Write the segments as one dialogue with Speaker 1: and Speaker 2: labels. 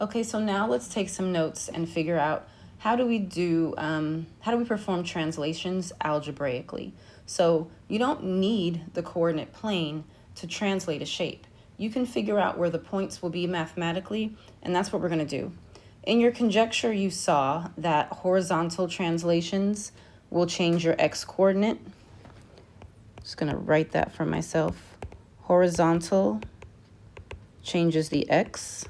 Speaker 1: Okay, so now let's take some notes and figure out how do we perform translations algebraically. So you don't need the coordinate plane to translate a shape. You can figure out where the points will be mathematically, and that's what we're going to do. In your conjecture, you saw that horizontal translations will change your x-coordinate. Just going to write that for myself. Horizontal changes the x.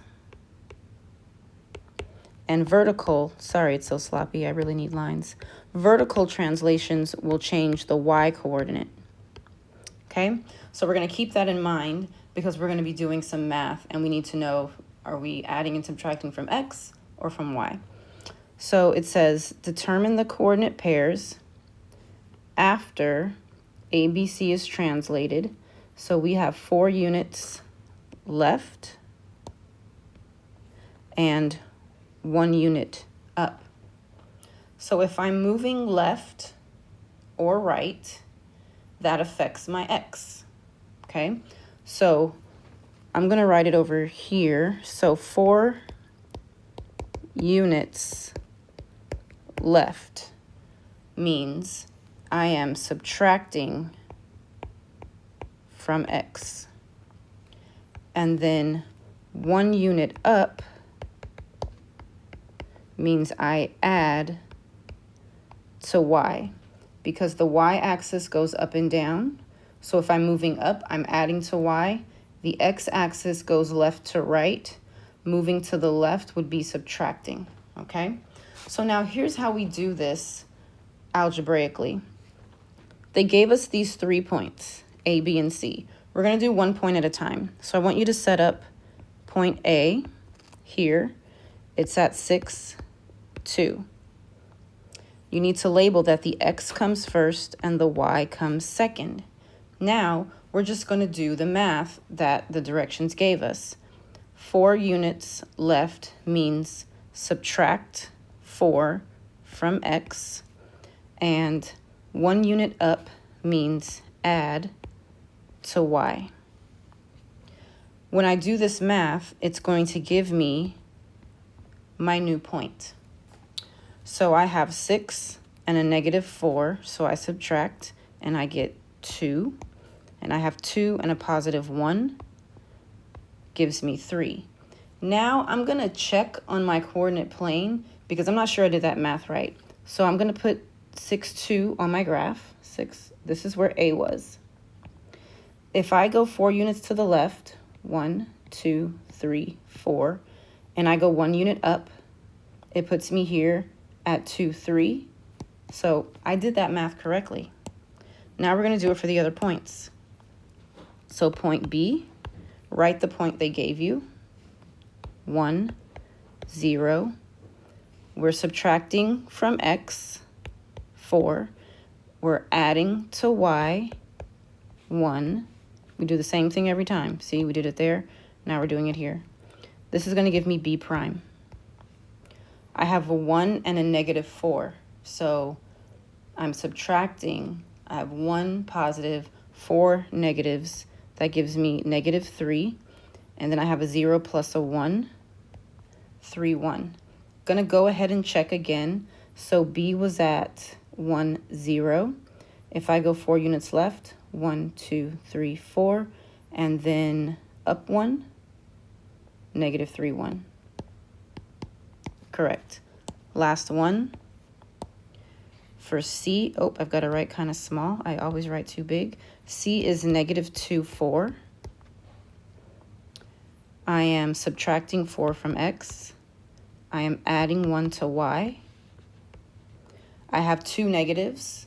Speaker 1: And vertical, sorry, it's so sloppy, I really need lines. Vertical translations will change the y-coordinate. Okay, so we're going to keep that in mind because we're going to be doing some math and we need to know, are we adding and subtracting from x or from y? So it says, determine the coordinate pairs after ABC is translated. So we have 4 units left and 1 unit up. So if I'm moving left or right, that affects my x, okay? So I'm gonna write it over here. So 4 units left means I am subtracting from x. And then 1 unit up means I add to y, because the y-axis goes up and down. So if I'm moving up, I'm adding to y. The x-axis goes left to right. Moving to the left would be subtracting, okay? So now here's how we do this algebraically. They gave us these 3 points, A, B, and C. We're going to do 1 point at a time. So I want you to set up point A here. It's at 6, 2. You need to label that the x comes first and the y comes second. Now, we're just going to do the math that the directions gave us. 4 units left means subtract 4 from x, and 1 unit up means add to y. When I do this math, it's going to give me my new point. So I have 6 and a negative 4, so I subtract and I get 2. And I have 2 and a positive 1, gives me 3. Now I'm going to check on my coordinate plane because I'm not sure I did that math right. So I'm going to put 6, 2 on my graph. 6, this is where A was. If I go 4 units to the left, 1, 2, 3, 4, and I go 1 unit up, it puts me here at 2, 3. So I did that math correctly. Now we're going to do it for the other points. So point B, write the point they gave you. 1, 0. We're subtracting from x, 4. We're adding to y, 1. We do the same thing every time. See, we did it there. Now we're doing it here. This is going to give me B prime. I have a 1 and a negative 4. So I'm subtracting. I have 1 positive, 4 negatives. That gives me negative 3. And then I have a 0 plus a 1, 3, 1. Gonna go ahead and check again. So B was at 1, 0. If I go 4 units left, 1, 2, 3, 4, and then up 1, negative 3, 1. Correct. Last one. For C, oh, I've got to write kind of small. I always write too big. C is negative 2, 4. I am subtracting 4 from x. I am adding 1 to y. I have 2 negatives.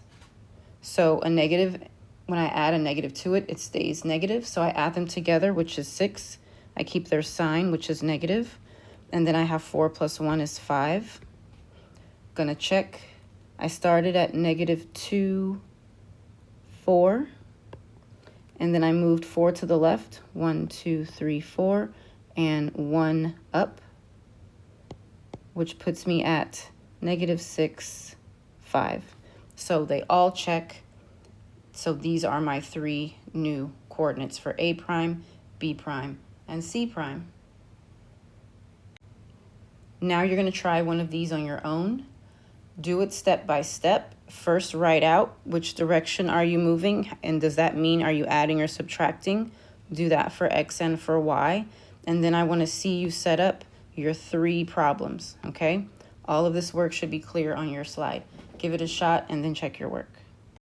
Speaker 1: So a negative, when I add a negative to it, it stays negative. So I add them together, which is 6. I keep their sign, which is negative. And then I have 4 plus 1 is 5. Gonna check. I started at negative 2, 4. And then I moved 4 to the left. 1, 2, 3, 4. And 1 up, which puts me at negative 6, 5. So they all check. So these are my 3 new coordinates for A prime, B prime, and C prime. Now you're going to try one of these on your own. Do it step by step. First, write out which direction are you moving, and does that mean are you adding or subtracting? Do that for X and for Y. And then I want to see you set up your 3 problems, okay? All of this work should be clear on your slide. Give it a shot and then check your work.